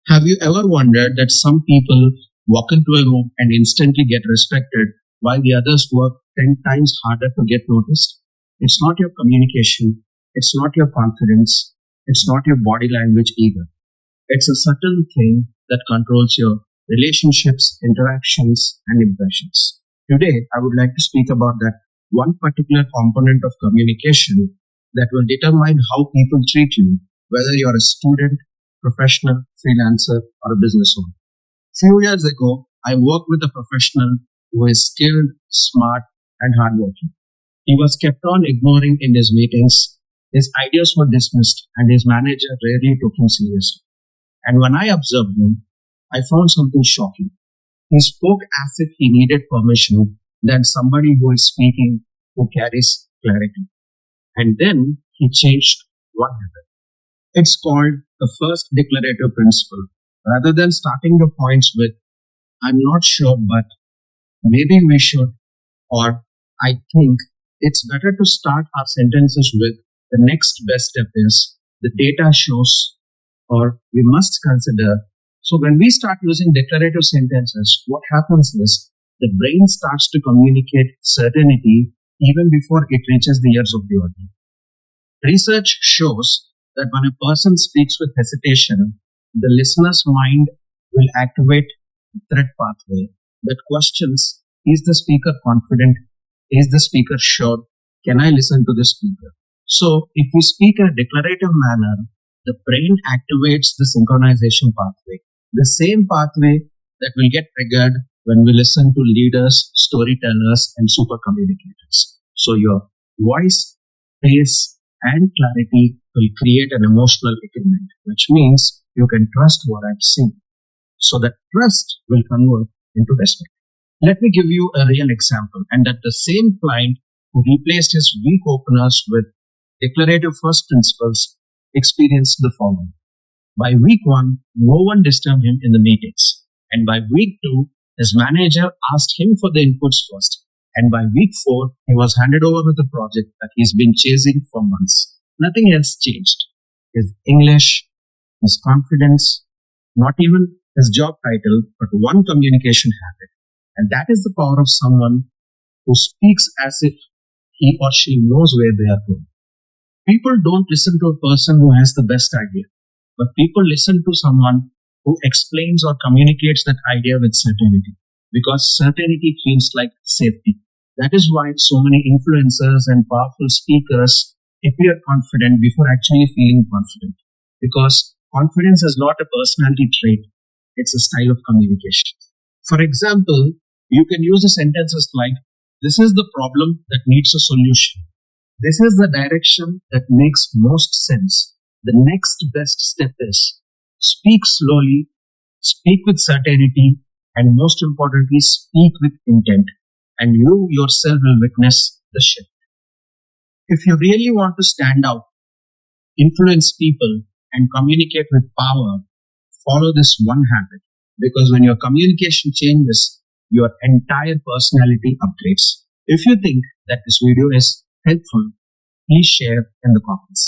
Have you ever wondered that some people walk into a room and instantly get respected while the others work 10 times harder to get noticed? It's not your communication, it's not your confidence, it's not your body language either. It's a subtle thing that controls your relationships, interactions, and impressions. Today, I would like to speak about that one particular component of communication that will determine how people treat you, whether you're a student, professional, freelancer, or a business owner. Few years ago, I worked with a professional who is skilled, smart, and hardworking. He was kept on ignoring in his meetings, his ideas were dismissed, and his manager rarely took him seriously. And when I observed him, I found something shocking. He spoke as if he needed permission than somebody who is speaking who carries clarity. And then he changed one habit. It's called the first declarative principle. Rather than starting the points with, I'm not sure, but maybe we should, or I think, it's better to start our sentences with the next best step is the data shows, or we must consider. So when we start using declarative sentences, what happens is the brain starts to communicate certainty even before it reaches the ears of the audience. Research shows that when a person speaks with hesitation, the listener's mind will activate the threat pathway that questions, is the speaker confident? Is the speaker sure? Can I listen to the speaker? So if we speak in a declarative manner, the brain activates the synchronization pathway, the same pathway that will get triggered when we listen to leaders, storytellers, and super communicators. So your voice, pace, and clarity will create an emotional agreement, which means you can trust what I'm saying. So that trust will convert into respect. Let me give you a real example, and that the same client who replaced his weak openers with declarative first principles experienced the following. By week 1, no one disturbed him in the meetings. And by week 2, his manager asked him for the inputs first. And by week 4, he was handed over with a project that he's been chasing for months. Nothing else changed. His English, his confidence, not even his job title, but one communication habit. And that is the power of someone who speaks as if he or she knows where they are going. People don't listen to a person who has the best idea, but people listen to someone who explains or communicates that idea with certainty, because certainty feels like safety. That is why so many influencers and powerful speakers appear confident before actually feeling confident, because confidence is not a personality trait, it's a style of communication. For example, you can use the sentences like, this is the problem that needs a solution. This is the direction that makes most sense. The next best step is speak slowly, speak with certainty, and most importantly, speak with intent. And you yourself will witness the shift. If you really want to stand out, influence people, and communicate with power, follow this one habit. Because when your communication changes, your entire personality upgrades. If you think that this video is helpful, please share in the comments.